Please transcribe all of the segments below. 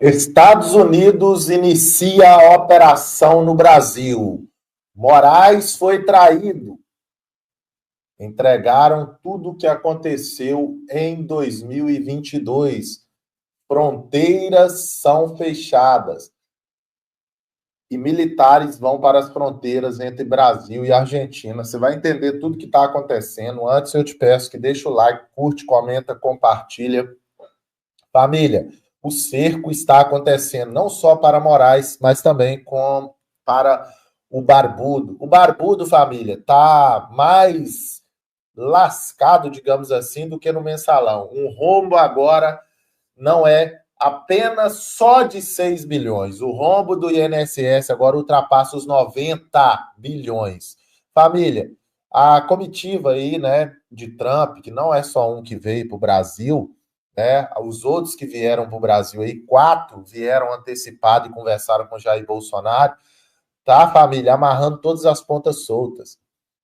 Estados Unidos inicia a operação no Brasil. Moraes foi traído. Entregaram tudo o que aconteceu em 2022. Fronteiras são fechadas. E militares vão para as fronteiras entre Brasil e Argentina. Você vai entender tudo que está acontecendo. Antes eu te peço que deixa o like, curte, comenta, compartilha. Família, o cerco está acontecendo não só para Moraes, mas também para o Barbudo. O Barbudo, família, está mais lascado, digamos assim, do que no mensalão. Um rombo agora não é apenas só de 6 bilhões. O rombo do INSS agora ultrapassa os 90 bilhões. Família, a comitiva aí, né, de Trump, que não é só um que veio para o Brasil, né, os outros que vieram para o Brasil aí, 4 vieram antecipado e conversaram com Jair Bolsonaro, tá, família, amarrando todas as pontas soltas.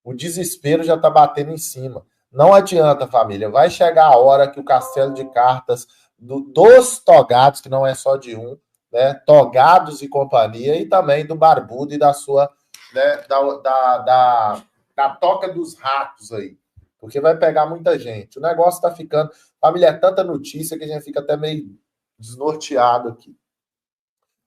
O desespero já está batendo em cima. Não adianta, família, vai chegar a hora que o castelo de cartas dos togados, que não é só de um, né? Togados e companhia, e também do Barbudo e da sua, né, da toca dos ratos aí. Porque vai pegar muita gente. O negócio tá ficando. Família, é tanta notícia que a gente fica até meio desnorteado aqui.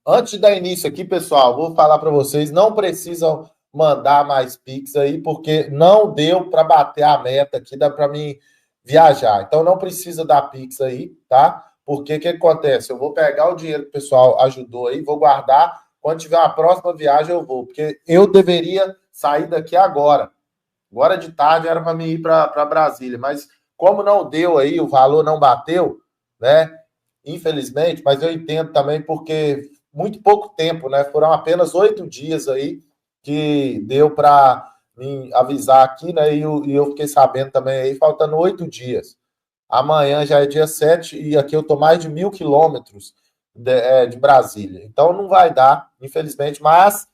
Antes de dar início aqui, pessoal, vou falar para vocês, não precisam mandar mais Pix aí, porque não deu para bater a meta aqui, dá para mim viajar. Então não precisa dar Pix aí, tá? Porque o que acontece? Eu vou pegar o dinheiro que o pessoal ajudou aí, vou guardar, quando tiver uma próxima viagem eu vou, porque eu deveria sair daqui agora. Agora de tarde era para mim ir para Brasília, mas como não deu aí, o valor não bateu, né? Infelizmente, mas eu entendo também porque muito pouco tempo, né? Foram apenas 8 dias aí que deu para me avisar aqui, né? E eu fiquei sabendo também aí, faltando 8 dias. Amanhã já é dia 7 e aqui eu estou mais de 1.000 quilômetros de Brasília. Então não vai dar, infelizmente, mas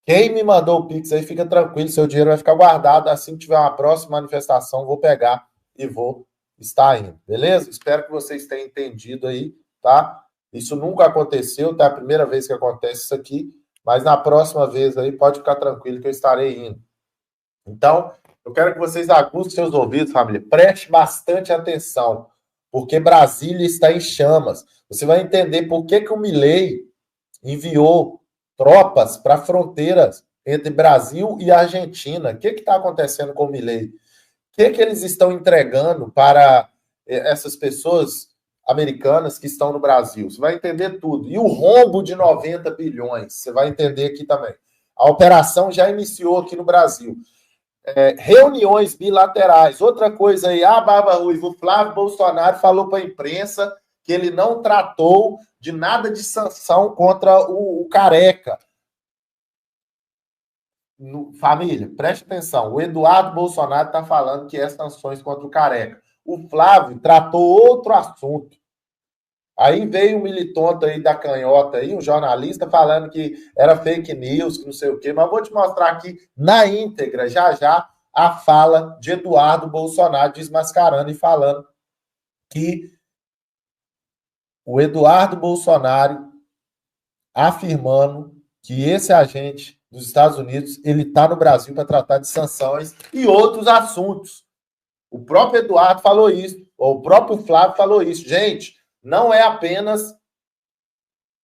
quem me mandou o Pix aí, fica tranquilo, seu dinheiro vai ficar guardado. Assim que tiver uma próxima manifestação, vou pegar e vou estar indo, beleza? Espero que vocês tenham entendido aí, tá? Isso nunca aconteceu, tá? É a primeira vez que acontece isso aqui, mas na próxima vez aí, pode ficar tranquilo que eu estarei indo. Então, eu quero que vocês aguçem seus ouvidos, família. Preste bastante atenção, porque Brasília está em chamas. Você vai entender por que o Milei enviou tropas para fronteiras entre Brasil e Argentina. O que está acontecendo com o Milei? O que eles estão entregando para essas pessoas americanas que estão no Brasil? Você vai entender tudo. E o rombo de 90 bilhões, você vai entender aqui também. A operação já iniciou aqui no Brasil. Reuniões bilaterais. Outra coisa aí, Barba Ruiva, o Flávio Bolsonaro falou para a imprensa que ele não tratou de nada de sanção contra o Careca. Família, preste atenção. O Eduardo Bolsonaro está falando que é sanções contra o Careca. O Flávio tratou outro assunto. Aí veio um militonto aí da canhota, aí, um jornalista, falando que era fake news, que não sei o quê. Mas vou te mostrar aqui na íntegra, já, a fala de Eduardo Bolsonaro desmascarando e falando que o Eduardo Bolsonaro afirmando que esse agente dos Estados Unidos ele está no Brasil para tratar de sanções e outros assuntos. O próprio Eduardo falou isso, o próprio Flávio falou isso. Gente, não é apenas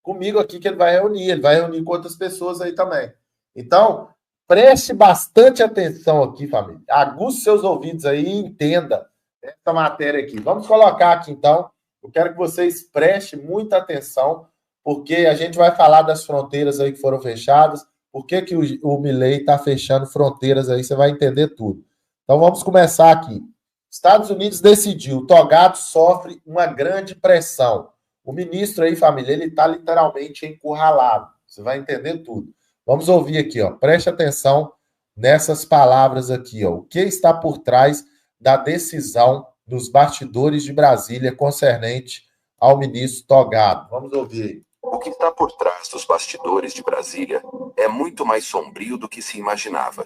comigo aqui que ele vai reunir com outras pessoas aí também. Então, preste bastante atenção aqui, família. Aguce seus ouvidos aí e entenda essa matéria aqui. Vamos colocar aqui, então. Eu quero que vocês prestem muita atenção, porque a gente vai falar das fronteiras aí que foram fechadas, por que o Milei está fechando fronteiras aí, você vai entender tudo. Então, vamos começar aqui. Estados Unidos decidiu, Togado sofre uma grande pressão. O ministro aí, família, ele está literalmente encurralado. Você vai entender tudo. Vamos ouvir aqui, ó. Preste atenção nessas palavras aqui, ó. O que está por trás da decisão dos bastidores de Brasília concernente ao ministro Togado? Vamos ouvir aí. O que está por trás dos bastidores de Brasília é muito mais sombrio do que se imaginava.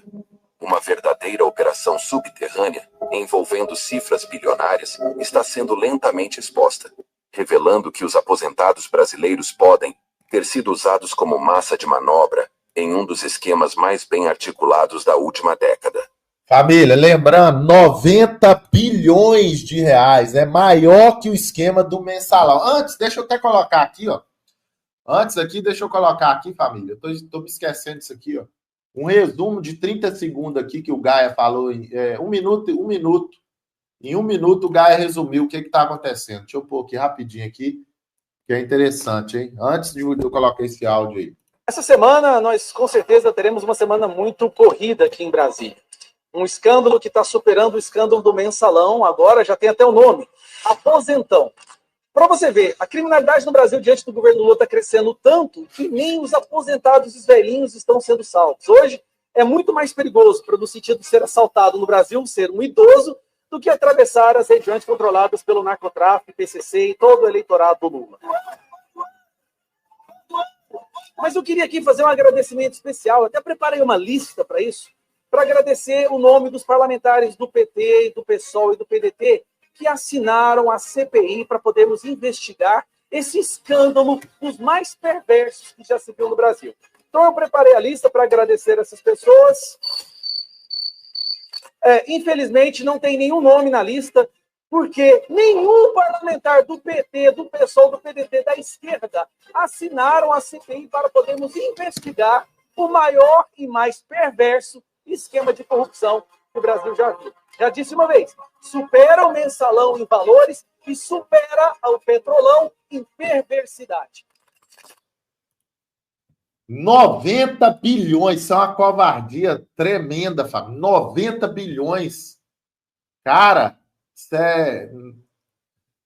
Uma verdadeira operação subterrânea, envolvendo cifras bilionárias, está sendo lentamente exposta. revelando que os aposentados brasileiros podem ter sido usados como massa de manobra em um dos esquemas mais bem articulados da última década. Família, lembrando, 90 bilhões de reais, é maior que o esquema do mensalão. Antes, deixa eu até colocar aqui, ó. Antes aqui, deixa eu colocar aqui, família. Eu tô me esquecendo disso aqui, ó. Um resumo de 30 segundos aqui que o Gaia falou em um minuto. Em um minuto, o Gaia resumiu o que está acontecendo. Deixa eu pôr aqui rapidinho aqui, que é interessante, hein? Antes de eu colocar esse áudio aí. Essa semana, nós com certeza teremos uma semana muito corrida aqui em Brasília. Um escândalo que está superando o escândalo do mensalão, agora já tem até o nome, aposentão. Para você ver, a criminalidade no Brasil diante do governo Lula está crescendo tanto que nem os aposentados e os velhinhos estão sendo salvos. Hoje é muito mais perigoso, no sentido de ser assaltado no Brasil, ser um idoso, do que atravessar as regiões controladas pelo narcotráfico, PCC e todo o eleitorado do Lula. Mas eu queria aqui fazer um agradecimento especial, até preparei uma lista para isso, para agradecer o nome dos parlamentares do PT, do PSOL e do PDT que assinaram a CPI para podermos investigar esse escândalo dos mais perversos que já se viu no Brasil. Então eu preparei a lista para agradecer essas pessoas. Infelizmente não tem nenhum nome na lista, porque nenhum parlamentar do PT, do PSOL, do PDT, da esquerda assinaram a CPI para podermos investigar o maior e mais perverso esquema de corrupção que o Brasil já viu. Já disse uma vez, supera o mensalão em valores e supera o petrolão em perversidade. 90 bilhões, isso é uma covardia tremenda, Fábio. 90 bilhões. Cara, isso é...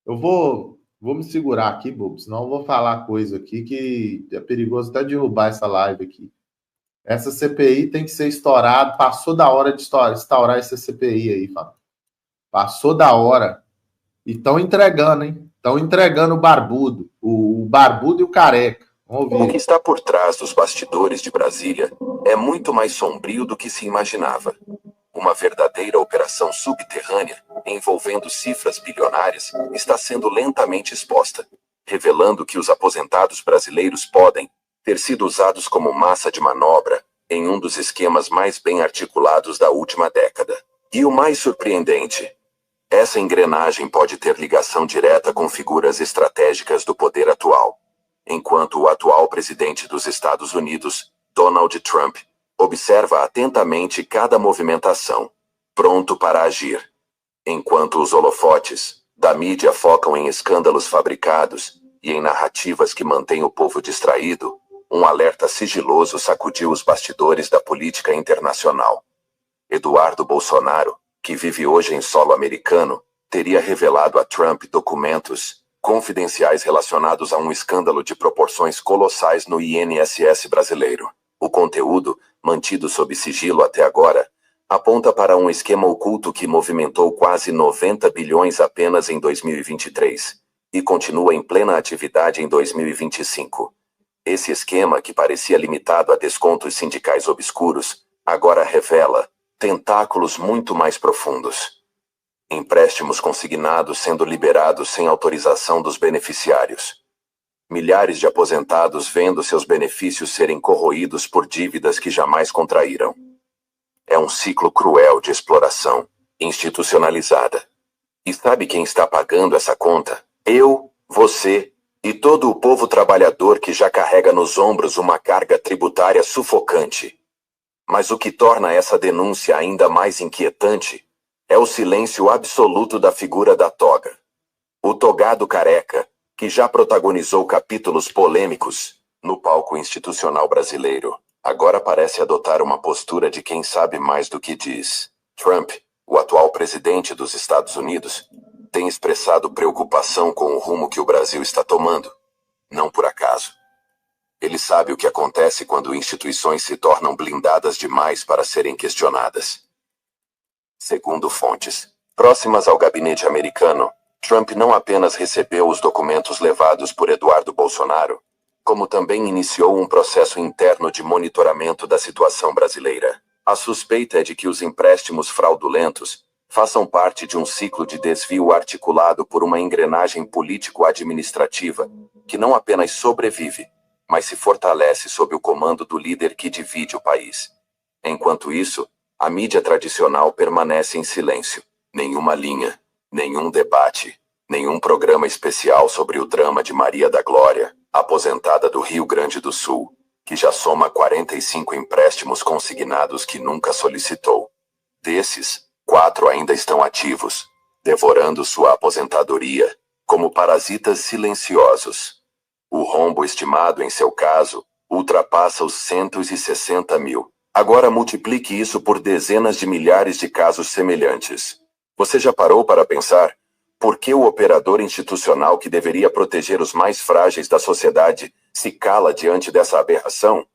Eu vou me segurar aqui, Bobo, senão eu vou falar coisa aqui que é perigoso até derrubar essa live aqui. Essa CPI tem que ser estourada. Passou da hora de instaurar essa CPI aí, Fábio. Passou da hora. E estão entregando, hein? Estão entregando o barbudo. O barbudo e o careca. Vamos ouvir. O que está por trás dos bastidores de Brasília é muito mais sombrio do que se imaginava. Uma verdadeira operação subterrânea, envolvendo cifras bilionárias, está sendo lentamente exposta, revelando que os aposentados brasileiros podem ter sido usados como massa de manobra em um dos esquemas mais bem articulados da última década. E o mais surpreendente, essa engrenagem pode ter ligação direta com figuras estratégicas do poder atual. Enquanto o atual presidente dos Estados Unidos, Donald Trump, observa atentamente cada movimentação, pronto para agir. Enquanto os holofotes da mídia focam em escândalos fabricados e em narrativas que mantêm o povo distraído, um alerta sigiloso sacudiu os bastidores da política internacional. Eduardo Bolsonaro, que vive hoje em solo americano, teria revelado a Trump documentos confidenciais relacionados a um escândalo de proporções colossais no INSS brasileiro. O conteúdo, mantido sob sigilo até agora, aponta para um esquema oculto que movimentou quase 90 bilhões apenas em 2023 e continua em plena atividade em 2025. Esse esquema, que parecia limitado a descontos sindicais obscuros, agora revela tentáculos muito mais profundos. Empréstimos consignados sendo liberados sem autorização dos beneficiários. Milhares de aposentados vendo seus benefícios serem corroídos por dívidas que jamais contraíram. É um ciclo cruel de exploração, institucionalizada. E sabe quem está pagando essa conta? Eu, você e todo o povo trabalhador que já carrega nos ombros uma carga tributária sufocante. Mas o que torna essa denúncia ainda mais inquietante é o silêncio absoluto da figura da toga. O togado careca, que já protagonizou capítulos polêmicos no palco institucional brasileiro, agora parece adotar uma postura de quem sabe mais do que diz. Trump, o atual presidente dos Estados Unidos, tem expressado preocupação com o rumo que o Brasil está tomando. Não por acaso. Ele sabe o que acontece quando instituições se tornam blindadas demais para serem questionadas. Segundo fontes próximas ao gabinete americano, Trump não apenas recebeu os documentos levados por Eduardo Bolsonaro, como também iniciou um processo interno de monitoramento da situação brasileira. A suspeita é de que os empréstimos fraudulentos façam parte de um ciclo de desvio articulado por uma engrenagem político-administrativa que não apenas sobrevive, mas se fortalece sob o comando do líder que divide o país. Enquanto isso, a mídia tradicional permanece em silêncio. Nenhuma linha, nenhum debate, nenhum programa especial sobre o drama de Maria da Glória, aposentada do Rio Grande do Sul, que já soma 45 empréstimos consignados que nunca solicitou. Desses, 4 ainda estão ativos, devorando sua aposentadoria, como parasitas silenciosos. O rombo estimado em seu caso ultrapassa os 160 mil. Agora multiplique isso por dezenas de milhares de casos semelhantes. Você já parou para pensar por que o operador institucional que deveria proteger os mais frágeis da sociedade se cala diante dessa aberração?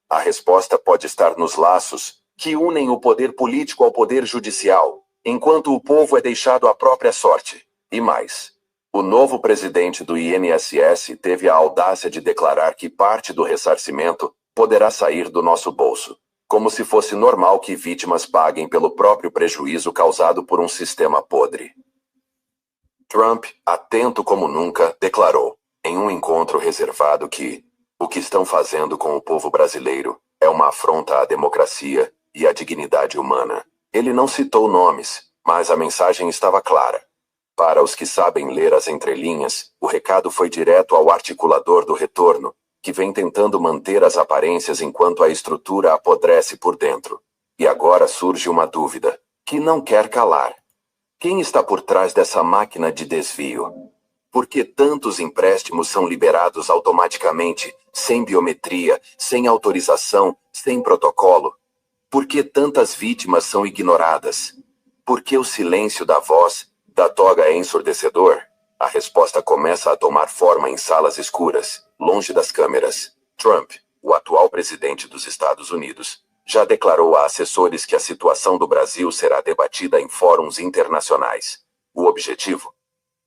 A resposta pode estar nos laços que unem o poder político ao poder judicial, enquanto o povo é deixado à própria sorte. E mais, o novo presidente do INSS teve a audácia de declarar que parte do ressarcimento poderá sair do nosso bolso, como se fosse normal que vítimas paguem pelo próprio prejuízo causado por um sistema podre. Trump, atento como nunca, declarou, em um encontro reservado, que o que estão fazendo com o povo brasileiro é uma afronta à democracia e à dignidade humana. Ele não citou nomes, mas a mensagem estava clara. Para os que sabem ler as entrelinhas, o recado foi direto ao articulador do retorno, que vem tentando manter as aparências enquanto a estrutura apodrece por dentro. E agora surge uma dúvida, que não quer calar. Quem está por trás dessa máquina de desvio? Por que tantos empréstimos são liberados automaticamente, sem biometria, sem autorização, sem protocolo? Por que tantas vítimas são ignoradas? Por que o silêncio da voz da toga é ensurdecedor? A resposta começa a tomar forma em salas escuras, longe das câmeras. Trump, o atual presidente dos Estados Unidos, já declarou a assessores que a situação do Brasil será debatida em fóruns internacionais. O objetivo?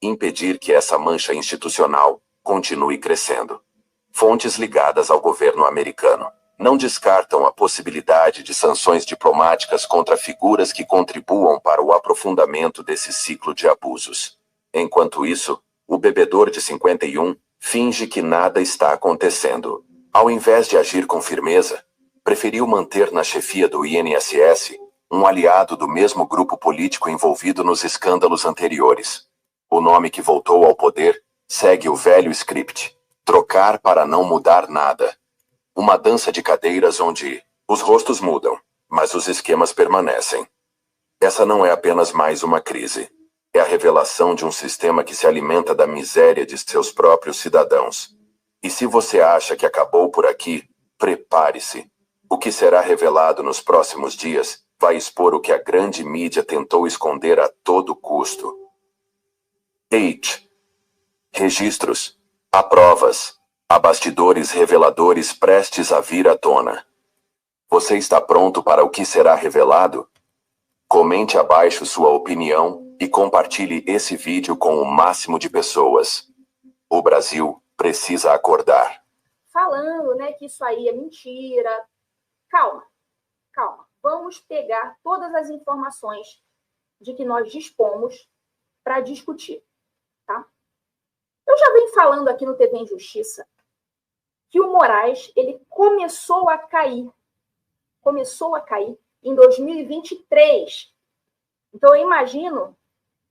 Impedir que essa mancha institucional continue crescendo. Fontes ligadas ao governo americano não descartam a possibilidade de sanções diplomáticas contra figuras que contribuam para o aprofundamento desse ciclo de abusos. Enquanto isso, o bebedor de 51 finge que nada está acontecendo. Ao invés de agir com firmeza, preferiu manter na chefia do INSS um aliado do mesmo grupo político envolvido nos escândalos anteriores. O nome que voltou ao poder segue o velho script: trocar para não mudar nada. Uma dança de cadeiras onde os rostos mudam, mas os esquemas permanecem. Essa não é apenas mais uma crise. É a revelação de um sistema que se alimenta da miséria de seus próprios cidadãos. E se você acha que acabou por aqui, prepare-se. O que será revelado nos próximos dias vai expor o que a grande mídia tentou esconder a todo custo. Registros. Há provas. Há bastidores reveladores prestes a vir à tona. Você está pronto para o que será revelado? Comente abaixo sua opinião e compartilhe esse vídeo com o máximo de pessoas. O Brasil precisa acordar. Falando, que isso aí é mentira. Calma. Vamos pegar todas as informações de que nós dispomos para discutir, tá? Eu já venho falando aqui no TV Injustiça que o Moraes, ele começou a cair em 2023. Então, eu imagino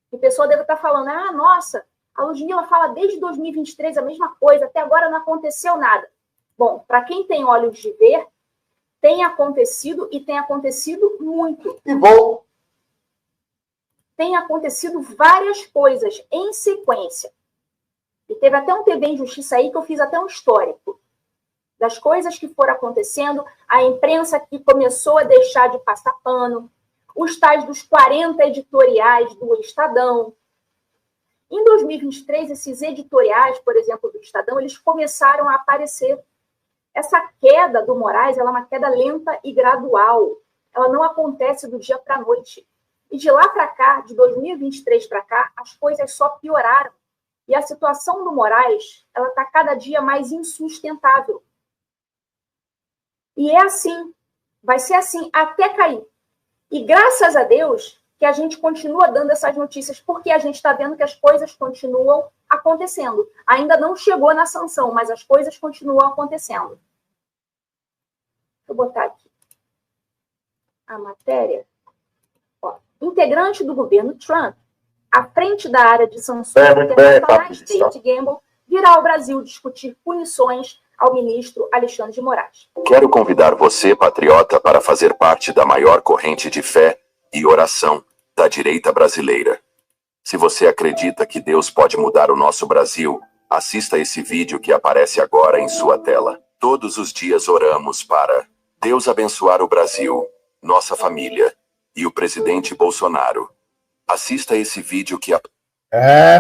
que a pessoa deve estar falando, nossa, a Ludmilla fala desde 2023 a mesma coisa, até agora não aconteceu nada. Bom, para quem tem olhos de ver, tem acontecido e tem acontecido muito. E bom. Tem acontecido várias coisas em sequência. E teve até um TV Injustiça aí que eu fiz até um histórico das coisas que foram acontecendo, a imprensa que começou a deixar de passar pano, os tais dos 40 editoriais do Estadão. Em 2023, esses editoriais, por exemplo, do Estadão, eles começaram a aparecer. Essa queda do Moraes, ela é uma queda lenta e gradual. Ela não acontece do dia para a noite. E de lá para cá, de 2023 para cá, as coisas só pioraram. E a situação do Moraes, ela está cada dia mais insustentável. E é assim, vai ser assim até cair. E graças a Deus que a gente continua dando essas notícias, porque a gente está vendo que as coisas continuam acontecendo. Ainda não chegou na sanção, mas as coisas continuam acontecendo. Vou botar aqui a matéria. Ó, integrante do governo Trump, à frente da área de sanções internacionais, David Gamble, virá ao Brasil discutir punições ao ministro Alexandre de Moraes. Quero convidar você, patriota, para fazer parte da maior corrente de fé e oração da direita brasileira. Se você acredita que Deus pode mudar o nosso Brasil, assista esse vídeo que aparece agora em sua tela. Todos os dias oramos para Deus abençoar o Brasil, nossa família e o presidente Bolsonaro. Assista esse vídeo que...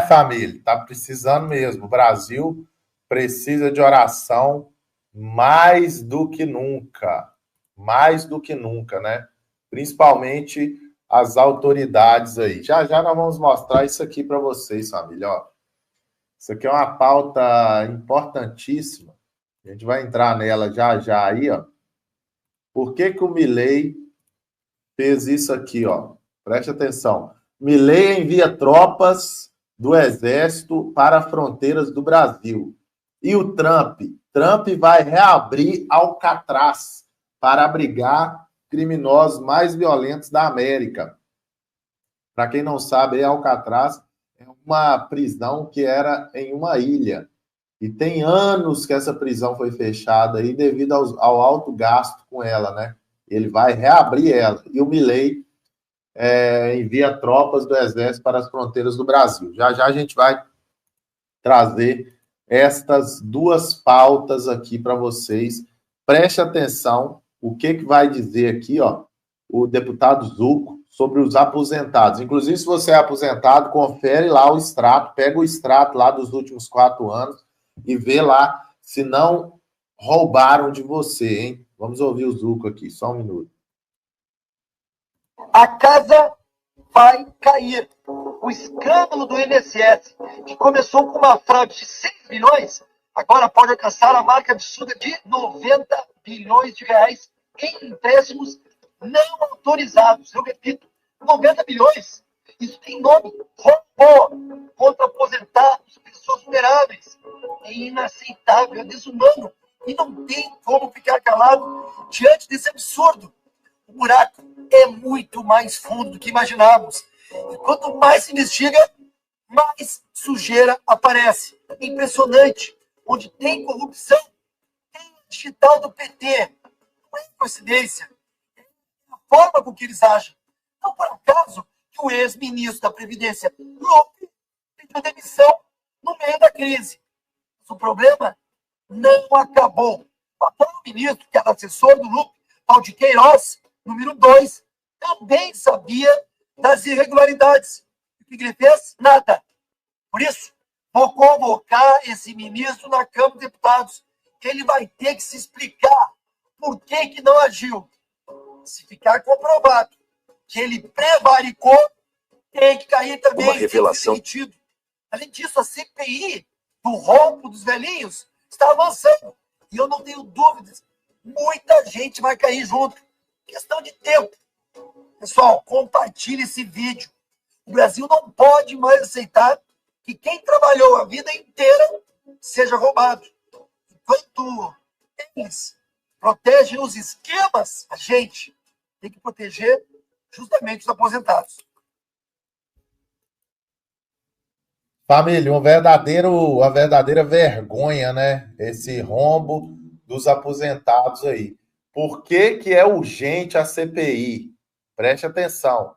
Família, tá precisando mesmo. O Brasil precisa de oração mais do que nunca. Mais do que nunca, né? Principalmente as autoridades aí. Já já nós vamos mostrar isso aqui para vocês, família. Ó, isso aqui é uma pauta importantíssima. A gente vai entrar nela já já aí, ó. Por que que o Milei fez isso aqui, ó? Preste atenção. Milei envia tropas do Exército para as fronteiras do Brasil. E o Trump vai reabrir Alcatraz para abrigar criminosos mais violentos da América. Para quem não sabe, Alcatraz é uma prisão que era em uma ilha. E tem anos que essa prisão foi fechada aí devido ao alto gasto com ela, né? Ele vai reabrir ela. E o Milei envia tropas do Exército para as fronteiras do Brasil. Já já a gente vai trazer estas duas pautas aqui para vocês. Preste atenção o que vai dizer aqui, ó, o deputado Zucco sobre os aposentados. Inclusive, se você é aposentado, confere lá o extrato, pega o extrato lá dos últimos 4 anos e vê lá se não roubaram de você, hein? Vamos ouvir o Zucco aqui, só um minuto. A casa vai cair. O escândalo do INSS, que começou com uma fraude de 6 bilhões, agora pode alcançar a marca absurda de 90 bilhões de reais em empréstimos não autorizados. Eu repito, 90 bilhões. Isso tem nome: roubo contra aposentados, pessoas vulneráveis. É inaceitável, é desumano. E não tem como ficar calado diante desse absurdo. O buraco é muito mais fundo do que imaginávamos. E quanto mais se investiga, mais sujeira aparece. É impressionante. Onde tem corrupção, tem o digital do PT. Não é coincidência. É a forma com que eles agem. Não por acaso que o ex-ministro da Previdência, Lupe, pediu demissão no meio da crise. Mas o problema não acabou. O atual ministro, que era assessor do Lupe, Paulo de Queiroz, número 2, também sabia das irregularidades. O que ele fez? Nada. Por isso, vou convocar esse ministro na Câmara dos Deputados. Ele vai ter que se explicar por que não agiu. Se ficar comprovado que ele prevaricou, tem que cair também. Uma revelação. Além disso, a CPI do roubo dos velhinhos está avançando. E eu não tenho dúvidas, muita gente vai cair junto. Questão de tempo. Pessoal, compartilhe esse vídeo. O Brasil não pode mais aceitar que quem trabalhou a vida inteira seja roubado. Enquanto eles protegem os esquemas, a gente tem que proteger justamente os aposentados. Família, uma verdadeira vergonha, né? Esse rombo dos aposentados aí. Por que que é urgente a CPI? Preste atenção.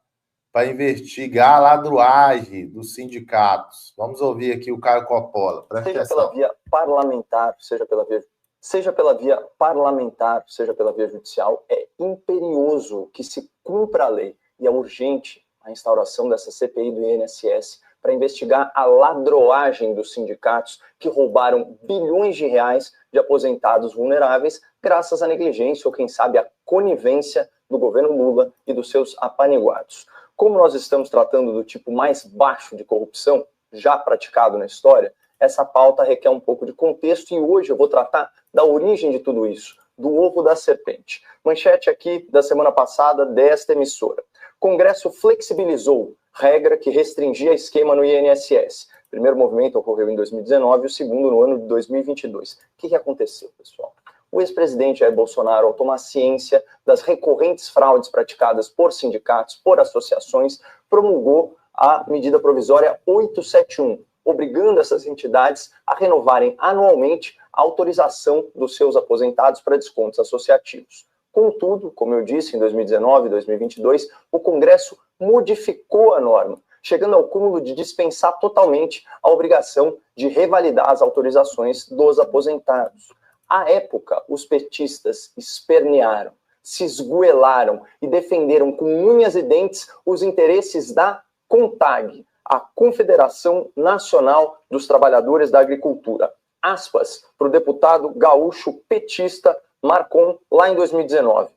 Para investigar a ladruagem dos sindicatos. Vamos ouvir aqui o Caio Coppola. Seja pela via parlamentar, seja pela via parlamentar, seja pela via judicial, é imperioso que se cumpra a lei. E é urgente a instauração dessa CPI do INSS para investigar a ladroagem dos sindicatos que roubaram bilhões de reais de aposentados vulneráveis graças à negligência ou, quem sabe, à conivência do governo Lula e dos seus apaniguados. Como nós estamos tratando do tipo mais baixo de corrupção já praticado na história, essa pauta requer um pouco de contexto e hoje eu vou tratar da origem de tudo isso, do ovo da serpente. Manchete aqui da semana passada desta emissora. Congresso flexibilizou regra que restringia esquema no INSS. O primeiro movimento ocorreu em 2019 e o segundo no ano de 2022. O que aconteceu, pessoal? O ex-presidente Jair Bolsonaro, ao tomar ciência das recorrentes fraudes praticadas por sindicatos, por associações, promulgou a medida provisória 871, obrigando essas entidades a renovarem anualmente a autorização dos seus aposentados para descontos associativos. Contudo, como eu disse, em 2019 e 2022, o Congresso modificou a norma, chegando ao cúmulo de dispensar totalmente a obrigação de revalidar as autorizações dos aposentados. À época, os petistas espernearam, se esgoelaram e defenderam com unhas e dentes os interesses da CONTAG, a Confederação Nacional dos Trabalhadores da Agricultura. Aspas para o deputado gaúcho petista Marcon, lá em 2019.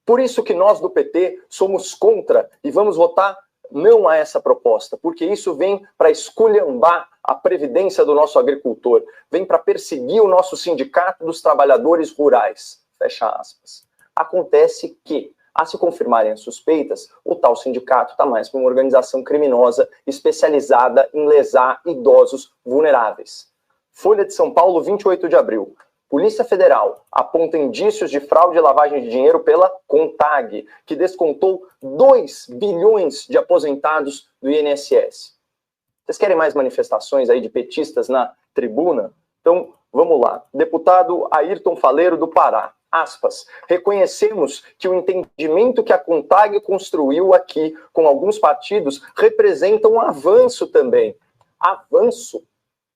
Por isso que nós do PT somos contra e vamos votar não a essa proposta, porque isso vem para esculhambar a previdência do nosso agricultor, vem para perseguir o nosso sindicato dos trabalhadores rurais. Fecha aspas. Acontece que, a se confirmarem as suspeitas, o tal sindicato está mais para uma organização criminosa especializada em lesar idosos vulneráveis. Folha de São Paulo, 28 de abril. Polícia Federal aponta indícios de fraude e lavagem de dinheiro pela CONTAG, que descontou 2 bilhões de aposentados do INSS. Vocês querem mais manifestações aí de petistas na tribuna? Então, vamos lá. Deputado Ayrton Faleiro, do Pará. Aspas, reconhecemos que o entendimento que a CONTAG construiu aqui com alguns partidos representa um avanço também. Avanço?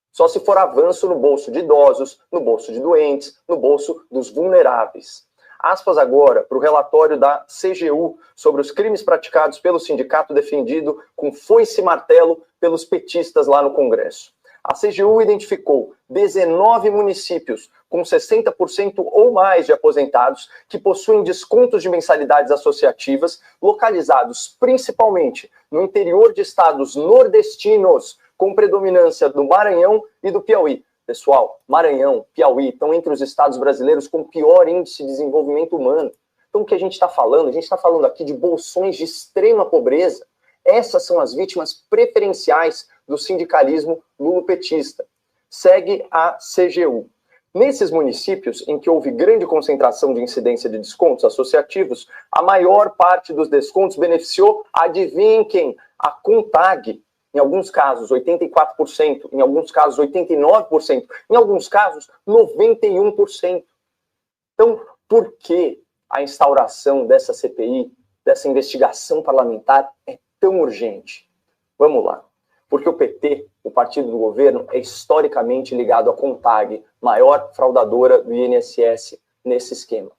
Só se for avanço no bolso de idosos, no bolso de doentes, no bolso dos vulneráveis. Aspas agora para o relatório da CGU sobre os crimes praticados pelo sindicato defendido com foice e martelo pelos petistas lá no Congresso. A CGU identificou 19 municípios com 60% ou mais de aposentados que possuem descontos de mensalidades associativas localizados principalmente no interior de estados nordestinos, com predominância do Maranhão e do Piauí. Pessoal, Maranhão, Piauí estão entre os estados brasileiros com pior índice de desenvolvimento humano. Então o que a gente está falando? A gente está falando aqui de bolsões de extrema pobreza. Essas são as vítimas preferenciais do sindicalismo lulopetista. Segue a CGU. Nesses municípios em que houve grande concentração de incidência de descontos associativos, a maior parte dos descontos beneficiou, adivinhem quem? A CONTAG. Em alguns casos, 84%, em alguns casos, 89%, em alguns casos, 91%. Então, por que a instauração dessa CPI, dessa investigação parlamentar, é tão urgente? Vamos lá. Porque o PT, o partido do governo, é historicamente ligado à CONTAG, maior fraudadora do INSS nesse esquema.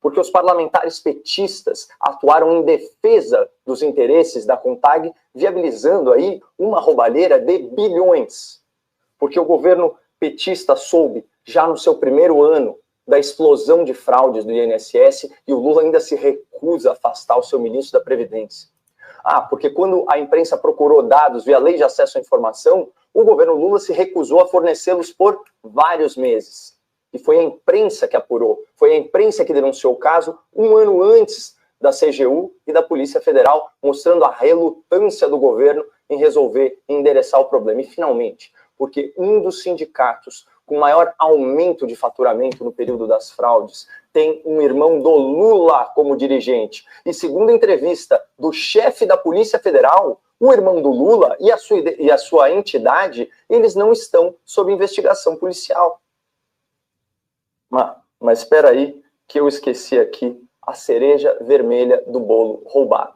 Porque os parlamentares petistas atuaram em defesa dos interesses da CONTAG, viabilizando aí uma roubalheira de bilhões. Porque o governo petista soube, já no seu primeiro ano, da explosão de fraudes do INSS e o Lula ainda se recusa a afastar o seu ministro da Previdência. Porque quando a imprensa procurou dados via Lei de Acesso à Informação, o governo Lula se recusou a fornecê-los por vários meses. E foi a imprensa que apurou, foi a imprensa que denunciou o caso um ano antes da CGU e da Polícia Federal, mostrando a relutância do governo em resolver, em endereçar o problema. E, finalmente, porque um dos sindicatos com maior aumento de faturamento no período das fraudes tem um irmão do Lula como dirigente. E, segundo a entrevista do chefe da Polícia Federal, o irmão do Lula e a sua entidade, eles não estão sob investigação policial. Mas espera aí, que eu esqueci aqui a cereja vermelha do bolo roubado.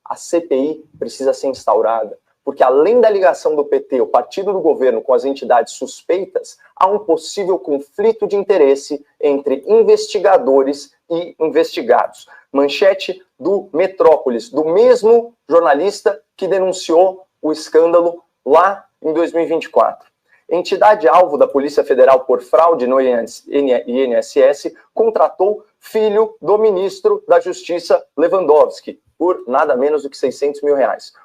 A CPI precisa ser instaurada, porque além da ligação do PT, o partido do governo, com as entidades suspeitas, há um possível conflito de interesse entre investigadores e investigados. Manchete do Metrópolis, do mesmo jornalista que denunciou o escândalo lá em 2024. Entidade-alvo da Polícia Federal por fraude no INSS contratou filho do ministro da Justiça Lewandowski por nada menos do que R$600 mil.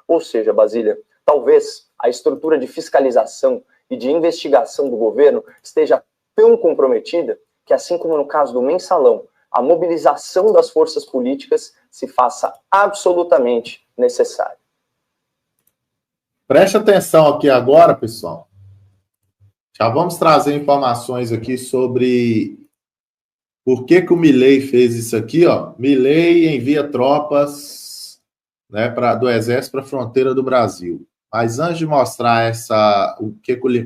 Ou seja, Basília, talvez a estrutura de fiscalização e de investigação do governo esteja tão comprometida que, assim como no caso do Mensalão, a mobilização das forças políticas se faça absolutamente necessário. Preste atenção aqui agora, pessoal. Já vamos trazer informações aqui sobre por que o Milei fez isso aqui, ó. Milei envia tropas, né, do Exército para a fronteira do Brasil. Mas antes de mostrar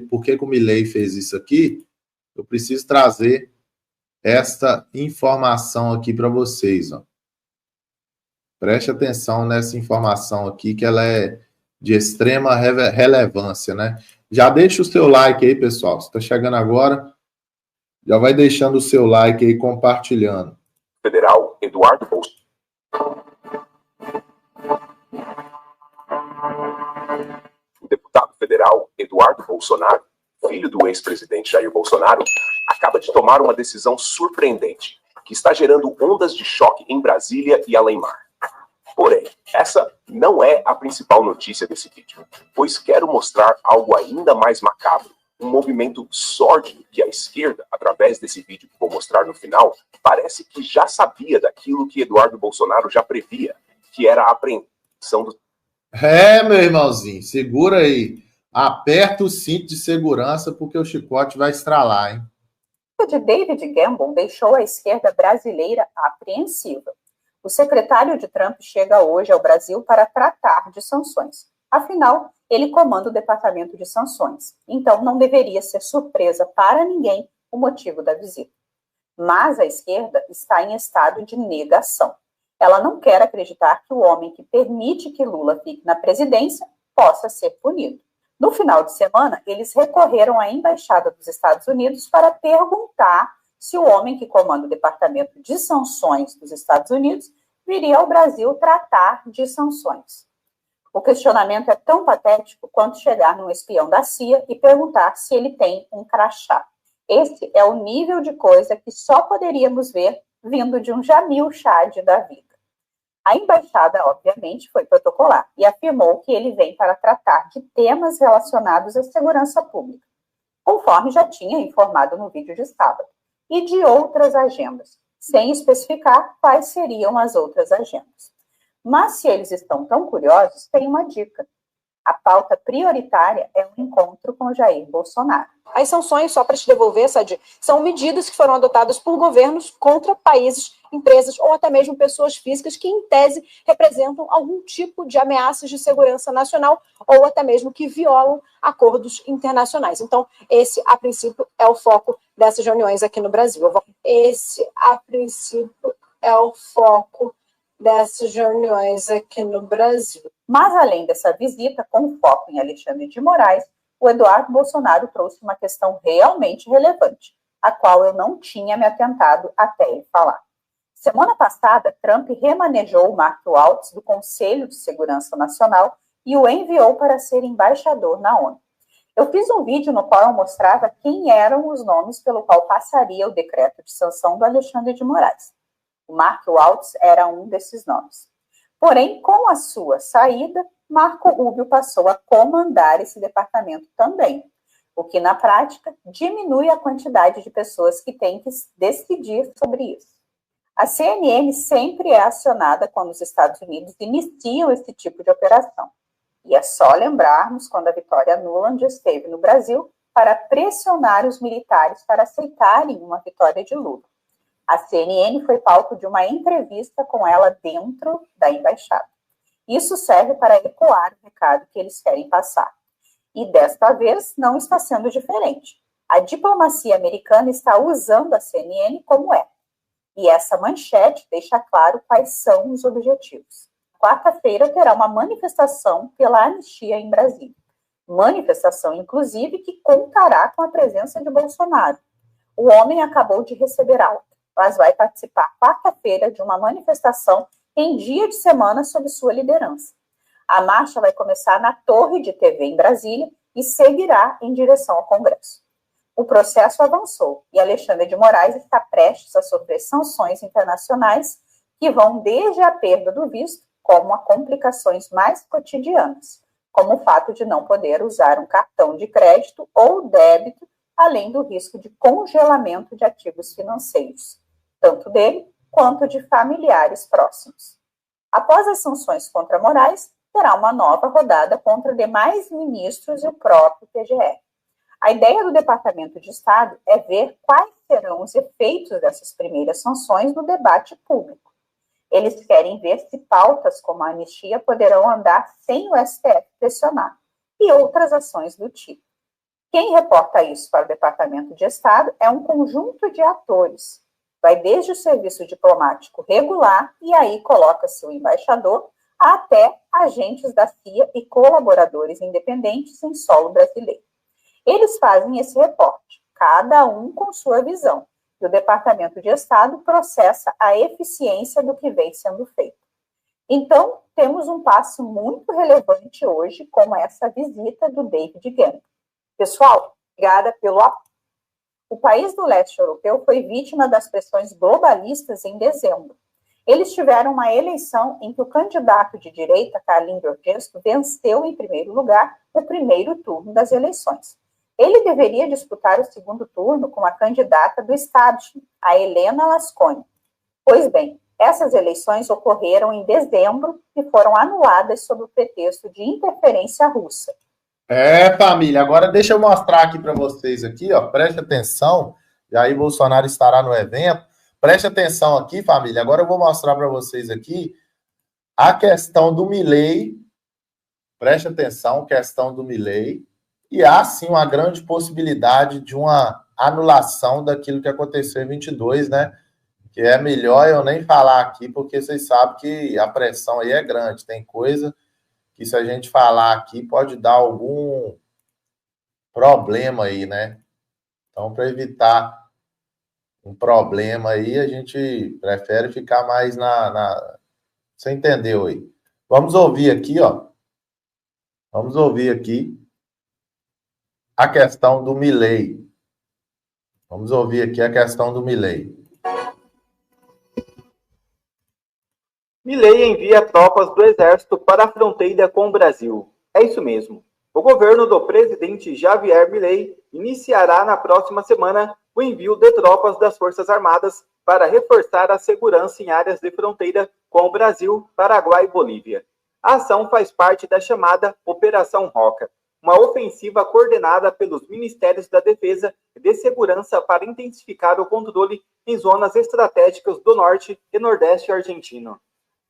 por que o Milei fez isso aqui, eu preciso trazer esta informação aqui para vocês, ó. Preste atenção nessa informação aqui, que ela é de extrema relevância, né? Já deixa o seu like aí, pessoal. Se está chegando agora, já vai deixando o seu like aí, compartilhando. Federal Eduardo Bolsonaro. O deputado federal Eduardo Bolsonaro, filho do ex-presidente Jair Bolsonaro, acaba de tomar uma decisão surpreendente, que está gerando ondas de choque em Brasília e além-mar. Porém, essa não é a principal notícia desse vídeo, pois quero mostrar algo ainda mais macabro, um movimento sórdido que a esquerda, através desse vídeo que vou mostrar no final, parece que já sabia daquilo que Eduardo Bolsonaro já previa, que era a apreensão do... Meu irmãozinho, segura aí. Aperta o cinto de segurança, porque o chicote vai estralar, hein? O de David Gamble deixou a esquerda brasileira apreensiva. O secretário de Trump chega hoje ao Brasil para tratar de sanções. Afinal, ele comanda o Departamento de Sanções. Então, não deveria ser surpresa para ninguém o motivo da visita. Mas a esquerda está em estado de negação. Ela não quer acreditar que o homem que permite que Lula fique na presidência possa ser punido. No final de semana, eles recorreram à Embaixada dos Estados Unidos para perguntar se o homem que comanda o Departamento de Sanções dos Estados Unidos viria ao Brasil tratar de sanções. O questionamento é tão patético quanto chegar num espião da CIA e perguntar se ele tem um crachá. Esse é o nível de coisa que só poderíamos ver vindo de um Jamil Chad da vida. A embaixada, obviamente, foi protocolar e afirmou que ele vem para tratar de temas relacionados à segurança pública, conforme já tinha informado no vídeo de sábado, e de outras agendas, sem especificar quais seriam as outras agendas. Mas se eles estão tão curiosos, tem uma dica. A pauta prioritária é um encontro com Jair Bolsonaro. As sanções, só para te devolver, Sadi, são medidas que foram adotadas por governos contra países, empresas ou até mesmo pessoas físicas que, em tese, representam algum tipo de ameaças de segurança nacional ou até mesmo que violam acordos internacionais. Então, esse, a princípio, é o foco dessas reuniões aqui no Brasil. Esse, a princípio, é o foco dessas reuniões aqui no Brasil. Mas, além dessa visita, com foco em Alexandre de Moraes, o Eduardo Bolsonaro trouxe uma questão realmente relevante, a qual eu não tinha me atentado até ele falar. Semana passada, Trump remanejou o Mark Waltz do Conselho de Segurança Nacional e o enviou para ser embaixador na ONU. Eu fiz um vídeo no qual eu mostrava quem eram os nomes pelo qual passaria o decreto de sanção do Alexandre de Moraes. O Mark Waltz era um desses nomes. Porém, com a sua saída, Marco Rubio passou a comandar esse departamento também, o que, na prática, diminui a quantidade de pessoas que têm que decidir sobre isso. A CNN sempre é acionada quando os Estados Unidos iniciam esse tipo de operação. E é só lembrarmos quando a Victoria Nuland esteve no Brasil para pressionar os militares para aceitarem uma vitória de Lula. A CNN foi palco de uma entrevista com ela dentro da embaixada. Isso serve para ecoar o recado que eles querem passar. E desta vez não está sendo diferente. A diplomacia americana está usando a CNN como é. E essa manchete deixa claro quais são os objetivos. Quarta-feira terá uma manifestação pela anistia em Brasília. Manifestação, inclusive, que contará com a presença de Bolsonaro. O homem acabou de receber alta, mas vai participar quarta-feira de uma manifestação em dia de semana sob sua liderança. A marcha vai começar na Torre de TV em Brasília e seguirá em direção ao Congresso. O processo avançou e Alexandre de Moraes está prestes a sofrer sanções internacionais que vão desde a perda do visto, como a complicações mais cotidianas, como o fato de não poder usar um cartão de crédito ou débito, além do risco de congelamento de ativos financeiros, tanto dele quanto de familiares próximos. Após as sanções contra Moraes, terá uma nova rodada contra demais ministros e o próprio PGR. A ideia do Departamento de Estado é ver quais serão os efeitos dessas primeiras sanções no debate público. Eles querem ver se pautas como a anistia poderão andar sem o STF pressionar e outras ações do tipo. Quem reporta isso para o Departamento de Estado é um conjunto de atores. Vai desde o serviço diplomático regular, e aí coloca-se o embaixador, até agentes da CIA e colaboradores independentes em solo brasileiro. Eles fazem esse reporte, cada um com sua visão, e o Departamento de Estado processa a eficiência do que vem sendo feito. Então, temos um passo muito relevante hoje com essa visita do David Genscher. Pessoal, obrigada pelo apoio. O país do leste europeu foi vítima das pressões globalistas em dezembro. Eles tiveram uma eleição em que o candidato de direita, Karlin Georgescu, venceu em primeiro lugar o primeiro turno das eleições. Ele deveria disputar o segundo turno com a candidata do establishment, a Helena Lasconi. Pois bem, essas eleições ocorreram em dezembro e foram anuladas sob o pretexto de interferência russa. Família, agora deixa eu mostrar aqui para vocês aqui, ó, preste atenção, Jair Bolsonaro estará no evento, preste atenção aqui, família, agora eu vou mostrar para vocês aqui a questão do Milei, preste atenção, questão do Milei, e há sim uma grande possibilidade de uma anulação daquilo que aconteceu em 22, né, que é melhor eu nem falar aqui, porque vocês sabem que a pressão aí é grande, tem coisa que se a gente falar aqui pode dar algum problema aí, né? Então, para evitar um problema aí, a gente prefere ficar mais Você entendeu aí? Vamos ouvir aqui, ó. Vamos ouvir aqui a questão do Milei. Vamos ouvir aqui a questão do Milei. Milei envia tropas do Exército para a fronteira com o Brasil. É isso mesmo. O governo do presidente Javier Milei iniciará na próxima semana o envio de tropas das Forças Armadas para reforçar a segurança em áreas de fronteira com o Brasil, Paraguai e Bolívia. A ação faz parte da chamada Operação Roca, uma ofensiva coordenada pelos Ministérios da Defesa e de Segurança para intensificar o controle em zonas estratégicas do Norte e Nordeste argentino.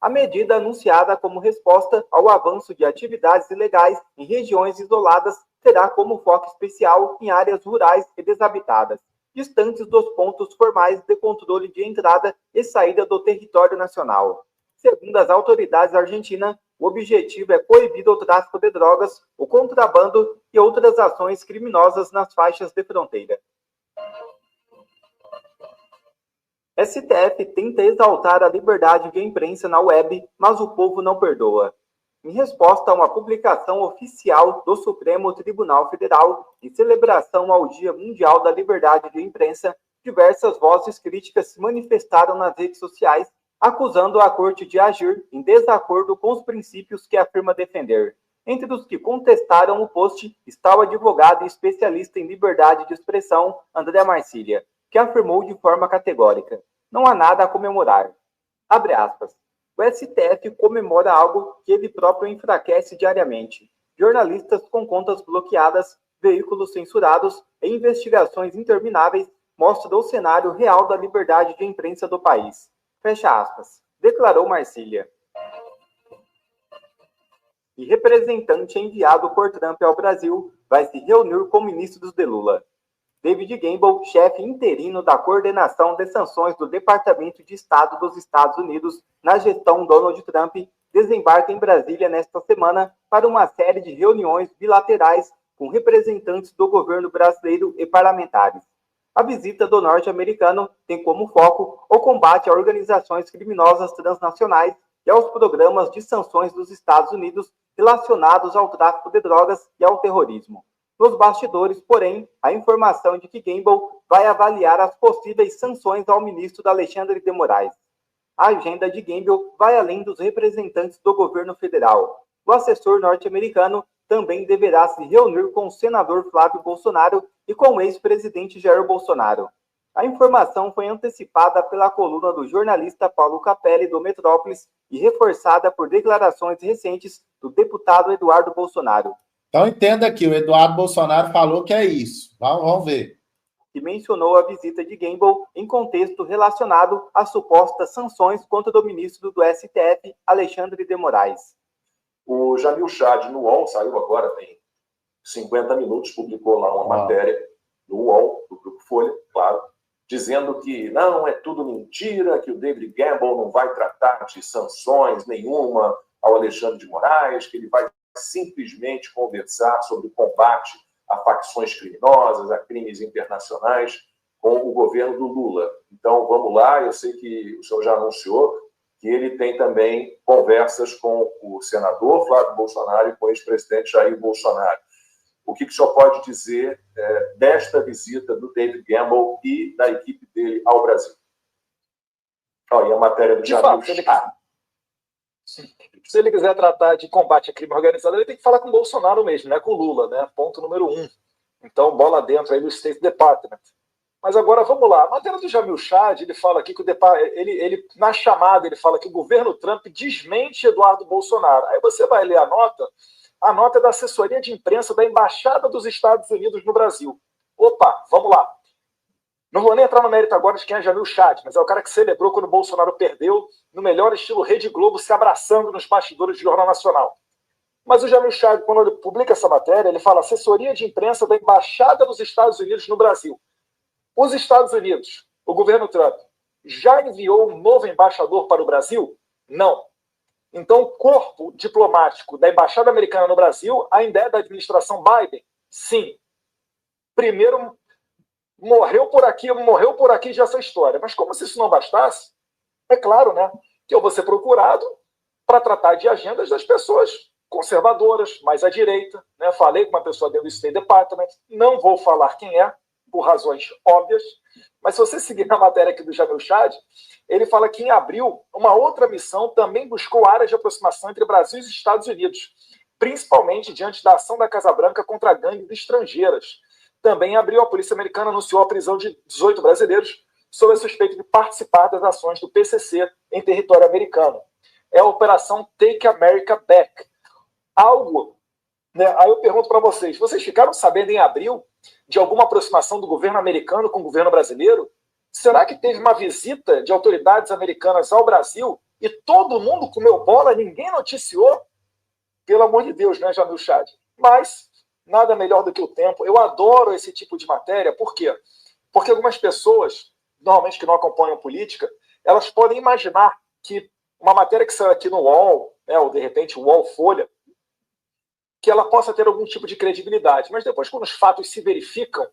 A medida, anunciada como resposta ao avanço de atividades ilegais em regiões isoladas, terá como foco especial em áreas rurais e desabitadas, distantes dos pontos formais de controle de entrada e saída do território nacional. Segundo as autoridades argentinas, o objetivo é coibir o tráfico de drogas, o contrabando e outras ações criminosas nas faixas de fronteira. STF tenta exaltar a liberdade de imprensa na web, mas o povo não perdoa. Em resposta a uma publicação oficial do Supremo Tribunal Federal em celebração ao Dia Mundial da Liberdade de Imprensa, diversas vozes críticas se manifestaram nas redes sociais, acusando a Corte de agir em desacordo com os princípios que afirma defender. Entre os que contestaram o post está o advogado e especialista em liberdade de expressão, André Marcília, que afirmou de forma categórica: não há nada a comemorar. Abre aspas. O STF comemora algo que ele próprio enfraquece diariamente. Jornalistas com contas bloqueadas, veículos censurados e investigações intermináveis mostram o cenário real da liberdade de imprensa do país. Fecha aspas. Declarou Marcília. E representante enviado por Trump ao Brasil vai se reunir com ministros de Lula. David Genscher, chefe interino da coordenação de sanções do Departamento de Estado dos Estados Unidos na gestão Donald Trump, desembarca em Brasília nesta semana para uma série de reuniões bilaterais com representantes do governo brasileiro e parlamentares. A visita do norte-americano tem como foco o combate a organizações criminosas transnacionais e aos programas de sanções dos Estados Unidos relacionados ao tráfico de drogas e ao terrorismo. Nos bastidores, porém, a informação de que Genscher vai avaliar as possíveis sanções ao ministro Alexandre de Moraes. A agenda de Genscher vai além dos representantes do governo federal. O assessor norte-americano também deverá se reunir com o senador Flávio Bolsonaro e com o ex-presidente Jair Bolsonaro. A informação foi antecipada pela coluna do jornalista Paulo Capelli, do Metrópolis, e reforçada por declarações recentes do deputado Eduardo Bolsonaro. Então entenda aqui, o Eduardo Bolsonaro falou que é isso. Vamos ver. E mencionou a visita de Gamble em contexto relacionado às supostas sanções contra o ministro do STF, Alexandre de Moraes. O Jamil Chad, no UOL, saiu agora, tem 50 minutos, publicou lá uma matéria no UOL, do Grupo Folha, claro, dizendo que não, é tudo mentira, que o David Gamble não vai tratar de sanções nenhuma ao Alexandre de Moraes, que ele vai simplesmente conversar sobre o combate a facções criminosas, a crimes internacionais com o governo do Lula. Então, vamos lá, eu sei que o senhor já anunciou que ele tem também conversas com o senador Flávio Bolsonaro e com o ex-presidente Jair Bolsonaro. O que o senhor pode dizer desta visita do David Gamble e da equipe dele ao Brasil? E a matéria do Jamil Chad. Se ele quiser tratar de combate a crime organizado, ele tem que falar com o Bolsonaro mesmo, né? Com o Lula, né? Ponto número 1. Então, bola dentro aí do State Department. Mas agora, vamos lá. A matéria do Jamil Chad, ele fala aqui que ele na chamada, ele fala que o governo Trump desmente Eduardo Bolsonaro. Aí você vai ler a nota é da assessoria de imprensa da Embaixada dos Estados Unidos no Brasil. Opa, vamos lá. Não vou nem entrar no mérito agora de quem é Jamil Chad, mas é o cara que celebrou quando o Bolsonaro perdeu, no melhor estilo Rede Globo, se abraçando nos bastidores do Jornal Nacional. Mas o Jamil Chad, quando ele publica essa matéria, ele fala assessoria de imprensa da Embaixada dos Estados Unidos no Brasil. Os Estados Unidos, o governo Trump, já enviou um novo embaixador para o Brasil? Não. Então, o corpo diplomático da Embaixada Americana no Brasil ainda é da administração Biden? Sim. Primeiro, morreu por aqui já essa história. Mas como se isso não bastasse, é claro, né, que eu vou ser procurado para tratar de agendas das pessoas conservadoras, mais à direita. Né? Falei com uma pessoa dentro do State Department, não vou falar quem é, por razões óbvias, mas se você seguir na matéria aqui do Jamil Chad, ele fala que em abril, uma outra missão também buscou áreas de aproximação entre Brasil e Estados Unidos, principalmente diante da ação da Casa Branca contra gangues estrangeiras. Também em abril, a polícia americana anunciou a prisão de 18 brasileiros sob a suspeita de participar das ações do PCC em território americano. É a Operação Take America Back. Algo, né? Aí eu pergunto para vocês ficaram sabendo em abril de alguma aproximação do governo americano com o governo brasileiro? Será que teve uma visita de autoridades americanas ao Brasil e todo mundo comeu bola, ninguém noticiou? Pelo amor de Deus, né, Jamil Chad? Mas nada melhor do que o tempo. Eu adoro esse tipo de matéria. Por quê? Porque algumas pessoas, normalmente que não acompanham política, elas podem imaginar que uma matéria que saiu aqui no UOL, né, ou de repente o UOL Folha, que ela possa ter algum tipo de credibilidade. Mas depois, quando os fatos se verificam,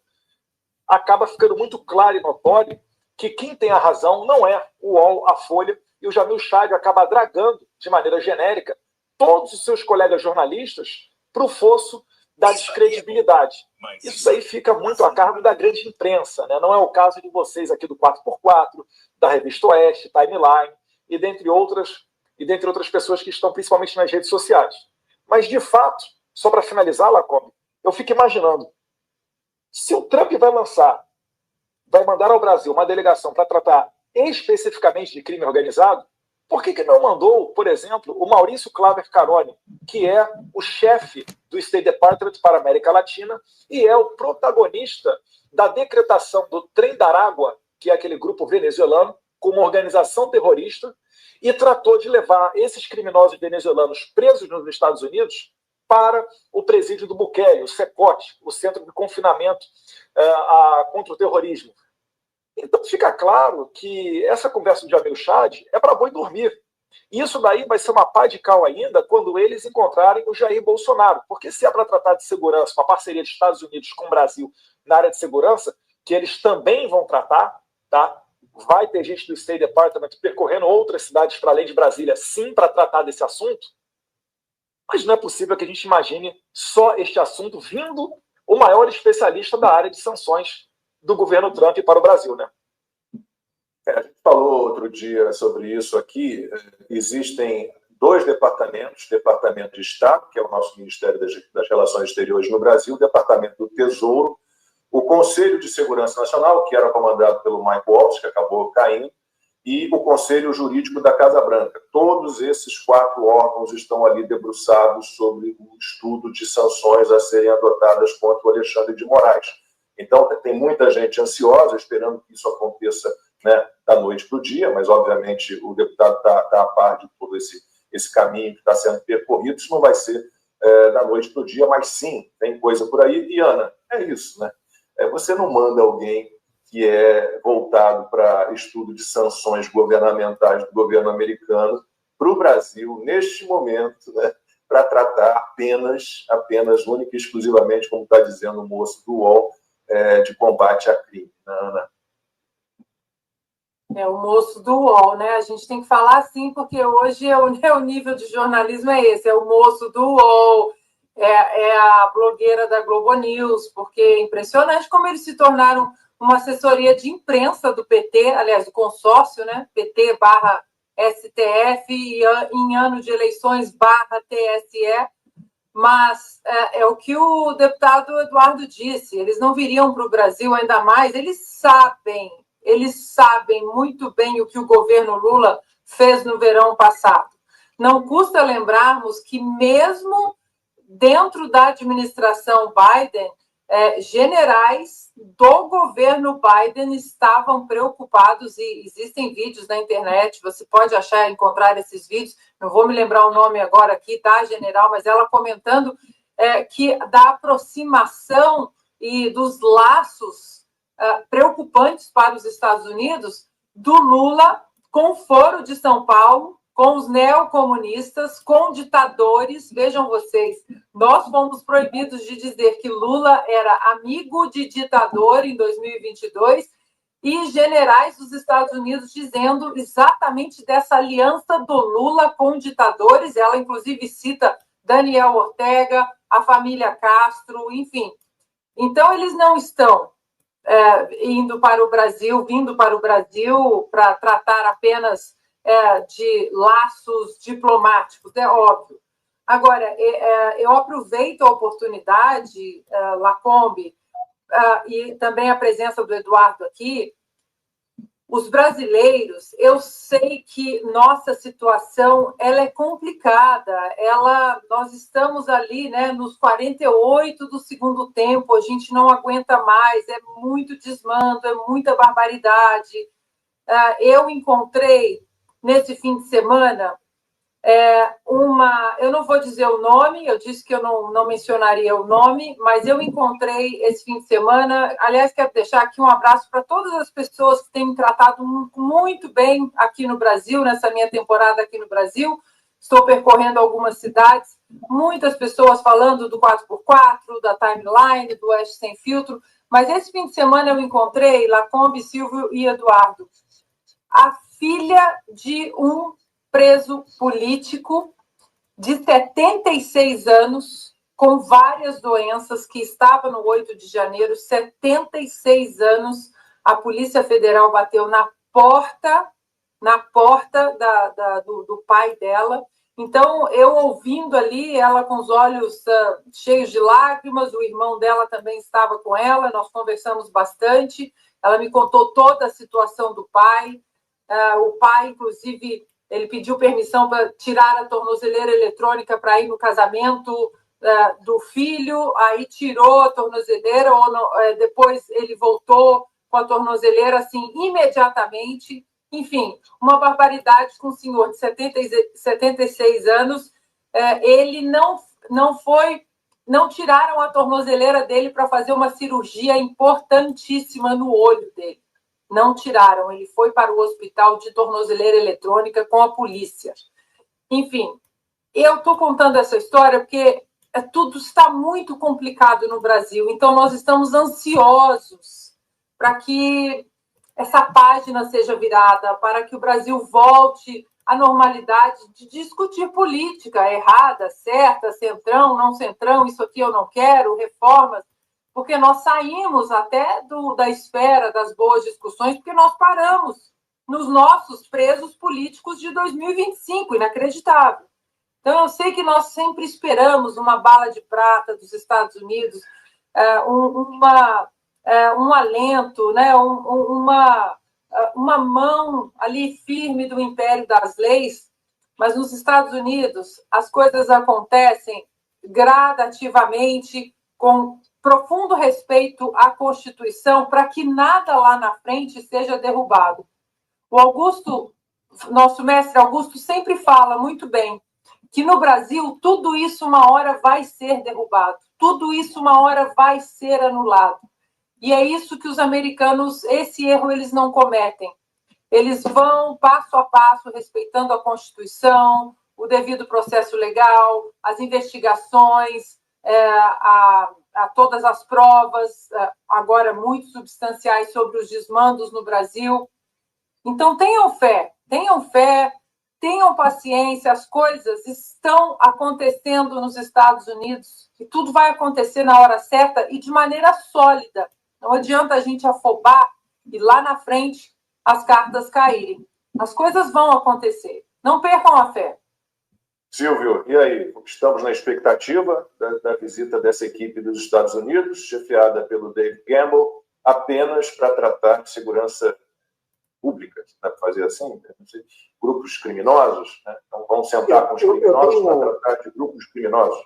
acaba ficando muito claro e notório que quem tem a razão não é o UOL, a Folha, e o Jamil Chad acaba dragando, de maneira genérica, todos os seus colegas jornalistas para o fosso da descredibilidade. Isso aí fica muito a cargo da grande imprensa, né? Não é o caso de vocês aqui do 4x4, da Revista Oeste, Timeline, e dentre outras pessoas que estão principalmente nas redes sociais. Mas, de fato, só para finalizar, Lacombe, eu fico imaginando, se o Trump vai mandar ao Brasil uma delegação para tratar especificamente de crime organizado, por que não mandou, por exemplo, o Maurício Claver Caroni, que é o chefe do State Department para a América Latina e é o protagonista da decretação do Trem da Aragua, que é aquele grupo venezuelano, como organização terrorista, e tratou de levar esses criminosos venezuelanos presos nos Estados Unidos para o presídio do Bukele, o CECOT, o Centro de Confinamento contra o Terrorismo. Então fica claro que essa conversa do Jamil Chad é para boi dormir. Isso daí vai ser uma pá de cal ainda quando eles encontrarem o Jair Bolsonaro. Porque se é para tratar de segurança, uma parceria dos Estados Unidos com o Brasil na área de segurança, que eles também vão tratar, tá? Vai ter gente do State Department percorrendo outras cidades para além de Brasília, sim, para tratar desse assunto. Mas não é possível que a gente imagine só este assunto vindo o maior especialista da área de sanções do governo Trump para o Brasil, né? A gente falou outro dia sobre isso aqui. Existem dois departamentos, Departamento de Estado, que é o nosso Ministério das Relações Exteriores no Brasil, o Departamento do Tesouro, o Conselho de Segurança Nacional, que era comandado pelo Mike Waltz, que acabou caindo, e o Conselho Jurídico da Casa Branca. Todos esses 4 órgãos estão ali debruçados sobre o estudo de sanções a serem adotadas contra o Alexandre de Moraes. Então, tem muita gente ansiosa, esperando que isso aconteça, né, da noite para o dia, mas, obviamente, o deputado está a par de todo esse caminho que está sendo percorrido. Isso não vai ser da noite para o dia, mas sim, tem coisa por aí. E, Ana, é isso, né? Você não manda alguém que é voltado para estudo de sanções governamentais do governo americano para o Brasil, neste momento, né, para tratar apenas, única e exclusivamente, como está dizendo o moço do UOL, de combate a crime, né, Ana? O moço do UOL, né? A gente tem que falar assim, porque hoje o nível de jornalismo é esse, é o moço do UOL, é a blogueira da Globo News, porque é impressionante como eles se tornaram uma assessoria de imprensa do PT, aliás, do consórcio, né? PT/STF, e em ano de eleições /TSE, mas é o que o deputado Eduardo disse, eles não viriam para o Brasil, ainda mais, eles sabem muito bem o que o governo Lula fez no verão passado. Não custa lembrarmos que mesmo dentro da administração Biden, generais do governo Biden estavam preocupados, e existem vídeos na internet, você pode encontrar esses vídeos, não vou me lembrar o nome agora aqui, tá, general, mas ela comentando que da aproximação e dos laços preocupantes para os Estados Unidos do Lula com o Foro de São Paulo, com os neocomunistas, com ditadores. Vejam vocês, nós fomos proibidos de dizer que Lula era amigo de ditador em 2022 e generais dos Estados Unidos dizendo exatamente dessa aliança do Lula com ditadores. Ela, inclusive, cita Daniel Ortega, a família Castro, enfim. Então, eles não estão vindo para o Brasil para tratar apenas de laços diplomáticos, é óbvio. Agora, eu aproveito a oportunidade, Lacombe, e também a presença do Eduardo aqui. Os brasileiros, eu sei que nossa situação ela é complicada. Nós estamos ali, né, nos 48 do segundo tempo, a gente não aguenta mais, é muito desmando, é muita barbaridade. Eu encontrei, nesse fim de semana, eu não vou dizer o nome, eu disse que eu não mencionaria o nome, mas eu encontrei esse fim de semana. Aliás, quero deixar aqui um abraço para todas as pessoas que têm me tratado muito bem aqui no Brasil, nessa minha temporada aqui no Brasil. Estou percorrendo algumas cidades, muitas pessoas falando do 4x4, da timeline, do Oeste Sem Filtro, mas esse fim de semana eu encontrei Lacombe, Silvio e Eduardo, a filha de um preso político de 76 anos, com várias doenças, que estava no 8 de janeiro, 76 anos, a Polícia Federal bateu na porta do pai dela. Então, eu ouvindo ali, ela com os olhos cheios de lágrimas, o irmão dela também estava com ela, nós conversamos bastante, ela me contou toda a situação do pai. O pai, inclusive, ele pediu permissão para tirar a tornozeleira eletrônica para ir no casamento do filho, aí tirou a tornozeleira, depois ele voltou com a tornozeleira assim, imediatamente. Enfim, uma barbaridade com um senhor de 76 anos. Ele não tiraram a tornozeleira dele para fazer uma cirurgia importantíssima no olho dele. Não tiraram, ele foi para o hospital de tornozeleira eletrônica com a polícia. Enfim, eu estou contando essa história porque tudo está muito complicado no Brasil, então nós estamos ansiosos para que essa página seja virada, para que o Brasil volte à normalidade de discutir política errada, certa, centrão, não centrão, isso aqui eu não quero, reformas, porque nós saímos até da esfera das boas discussões, porque nós paramos nos nossos presos políticos de 2025, inacreditável. Então, eu sei que nós sempre esperamos uma bala de prata dos Estados Unidos, um alento, né, uma mão ali firme do império das leis, mas nos Estados Unidos as coisas acontecem gradativamente, com profundo respeito à Constituição, para que nada lá na frente seja derrubado. O Augusto, nosso mestre Augusto, sempre fala muito bem que no Brasil tudo isso uma hora vai ser derrubado, tudo isso uma hora vai ser anulado. E é isso que os americanos, esse erro eles não cometem. Eles vão passo a passo, respeitando a Constituição, o devido processo legal, as investigações, a todas as provas, agora muito substanciais sobre os desmandos no Brasil. Então, tenham fé, tenham paciência, as coisas estão acontecendo nos Estados Unidos e tudo vai acontecer na hora certa e de maneira sólida. Não adianta a gente afobar e lá na frente as cartas caírem. As coisas vão acontecer. Não percam a fé. Silvio, e aí? Estamos na expectativa da visita dessa equipe dos Estados Unidos, chefiada pelo Dave Gamble, apenas para tratar de segurança pública, dá para fazer assim? Grupos criminosos, né? Então vão sentar com os criminosos para tratar de grupos criminosos.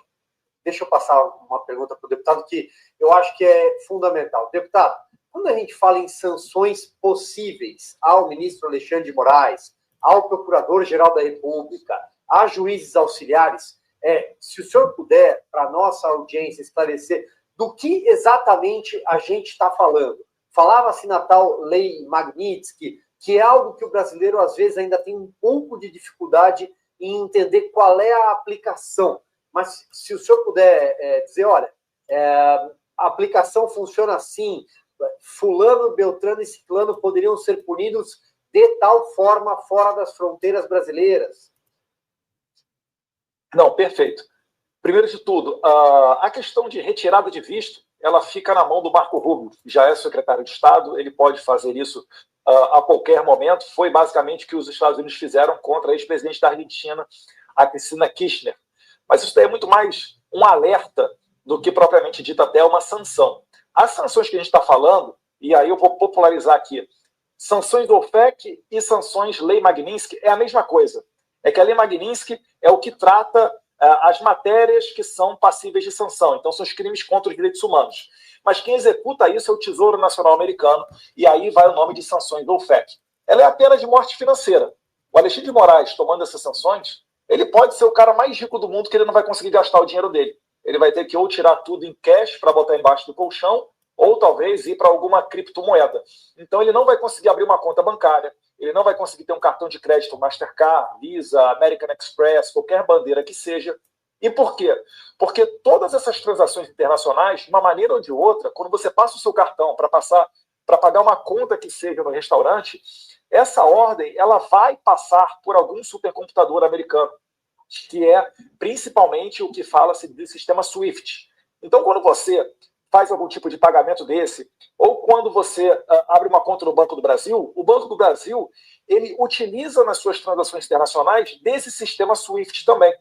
Deixa eu passar uma pergunta para o deputado que eu acho que é fundamental. Deputado, quando a gente fala em sanções possíveis ao ministro Alexandre de Moraes, ao Procurador-Geral da República, a juízes auxiliares, se o senhor puder, para a nossa audiência, esclarecer do que exatamente a gente está falando. Falava-se na tal Lei Magnitsky, que é algo que o brasileiro, às vezes, ainda tem um pouco de dificuldade em entender qual é a aplicação. Mas se o senhor puder dizer, olha, a aplicação funciona assim, fulano, beltrano e ciclano poderiam ser punidos de tal forma fora das fronteiras brasileiras. Não, perfeito. Primeiro de tudo, a questão de retirada de visto, ela fica na mão do Marco Rubio, já é secretário de Estado, ele pode fazer isso a qualquer momento. Foi basicamente o que os Estados Unidos fizeram contra a ex-presidente da Argentina, a Cristina Kirchner. Mas isso daí é muito mais um alerta do que propriamente dito até uma sanção. As sanções que a gente está falando, e aí eu vou popularizar aqui, sanções do OFAC e sanções Lei Magnitsky é a mesma coisa. É que a Lei Magnitsky é o que trata as matérias que são passíveis de sanção. Então, são os crimes contra os direitos humanos. Mas quem executa isso é o Tesouro Nacional Americano, e aí vai o nome de sanções do OFAC. Ela é a pena de morte financeira. O Alexandre de Moraes, tomando essas sanções, ele pode ser o cara mais rico do mundo, que ele não vai conseguir gastar o dinheiro dele. Ele vai ter que ou tirar tudo em cash para botar embaixo do colchão, ou talvez ir para alguma criptomoeda. Então ele não vai conseguir abrir uma conta bancária, ele não vai conseguir ter um cartão de crédito Mastercard, Visa, American Express, qualquer bandeira que seja. E por quê? Porque todas essas transações internacionais, de uma maneira ou de outra, quando você passa o seu cartão para pagar uma conta que seja no restaurante, essa ordem ela vai passar por algum supercomputador americano, que é principalmente o que fala-se do sistema SWIFT. Então, quando você faz algum tipo de pagamento desse, ou quando você abre uma conta no Banco do Brasil, o Banco do Brasil ele utiliza nas suas transações internacionais desse sistema SWIFT também.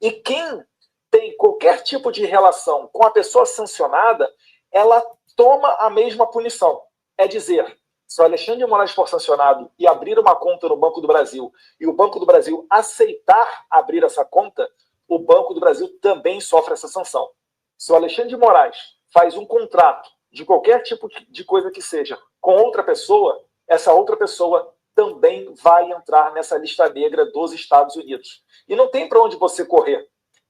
E quem tem qualquer tipo de relação com a pessoa sancionada, ela toma a mesma punição. É dizer, se o Alexandre de Moraes for sancionado e abrir uma conta no Banco do Brasil, e o Banco do Brasil aceitar abrir essa conta, o Banco do Brasil também sofre essa sanção. Se o Alexandre de Moraes faz um contrato de qualquer tipo de coisa que seja com outra pessoa, essa outra pessoa também vai entrar nessa lista negra dos Estados Unidos. E não tem para onde você correr.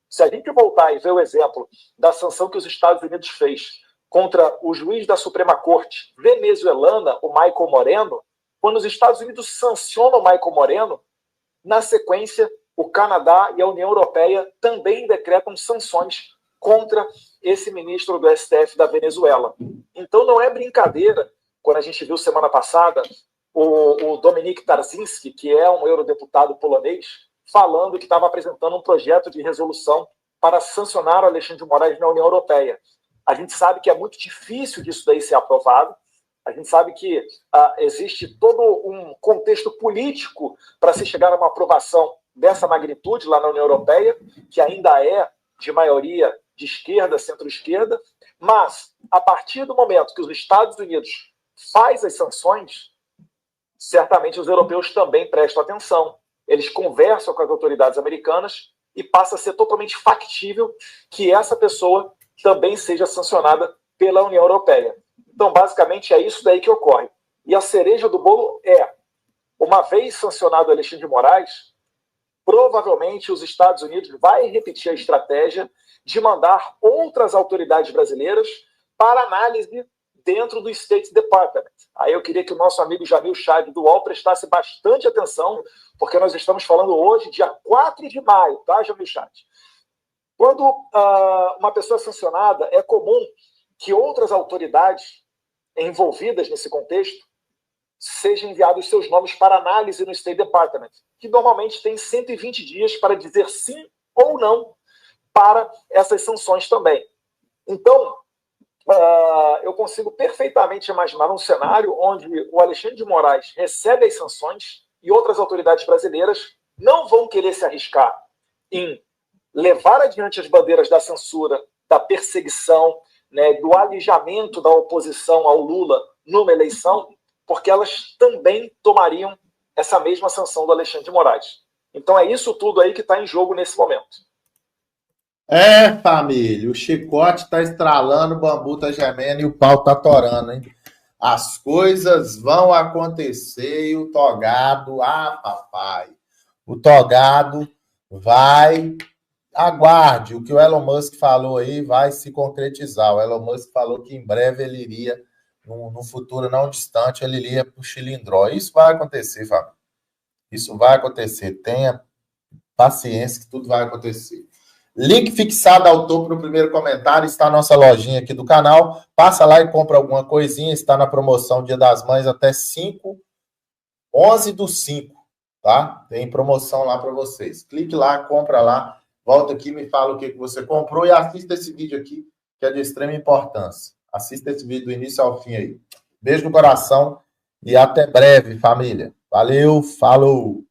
Se a gente voltar e ver o exemplo da sanção que os Estados Unidos fez contra o juiz da Suprema Corte venezuelana, o Michael Moreno, quando os Estados Unidos sancionam o Michael Moreno, na sequência, o Canadá e a União Europeia também decretam sanções contra esse ministro do STF da Venezuela. Então não é brincadeira, quando a gente viu semana passada o Dominik Tarczynski, que é um eurodeputado polonês, falando que estava apresentando um projeto de resolução para sancionar o Alexandre de Moraes na União Europeia. A gente sabe que é muito difícil disso daí ser aprovado, a gente sabe que existe todo um contexto político para se chegar a uma aprovação dessa magnitude lá na União Europeia, que ainda é de maioria de esquerda, centro-esquerda, Mas, a partir do momento que os Estados Unidos faz as sanções, certamente os europeus também prestam atenção. Eles conversam com as autoridades americanas e passa a ser totalmente factível que essa pessoa também seja sancionada pela União Europeia. Então, basicamente, é isso daí que ocorre. E a cereja do bolo é, uma vez sancionado Alexandre de Moraes, provavelmente os Estados Unidos vai repetir a estratégia de mandar outras autoridades brasileiras para análise dentro do State Department. Aí eu queria que o nosso amigo Jamil Chad do UOL prestasse bastante atenção, porque nós estamos falando hoje, dia 4 de maio, tá, Jamil Chad? Quando uma pessoa é sancionada, é comum que outras autoridades envolvidas nesse contexto sejam enviados seus nomes para análise no State Department, que normalmente tem 120 dias para dizer sim ou não para essas sanções também. Então, eu consigo perfeitamente imaginar um cenário onde o Alexandre de Moraes recebe as sanções e outras autoridades brasileiras não vão querer se arriscar em levar adiante as bandeiras da censura, da perseguição, né, do alijamento da oposição ao Lula numa eleição, porque elas também tomariam essa mesma sanção do Alexandre de Moraes. Então é isso tudo aí que está em jogo nesse momento. Família, o chicote tá estralando, o bambu tá gemendo e o pau tá torando, hein? As coisas vão acontecer e o togado, papai, o togado vai, aguarde, o que o Elon Musk falou aí vai se concretizar. O Elon Musk falou que em breve ele iria, no futuro não distante, ele iria pro Chilindró. Isso vai acontecer, família. Isso vai acontecer. Tenha paciência que tudo vai acontecer. Link fixado ao topo no primeiro comentário, está a nossa lojinha aqui do canal. Passa lá e compra alguma coisinha, está na promoção Dia das Mães até 11/5, tá? Tem promoção lá para vocês. Clique lá, compra lá, volta aqui, me fala o que você comprou e assista esse vídeo aqui, que é de extrema importância. Assista esse vídeo do início ao fim aí. Beijo no coração e até breve, família. Valeu, falou!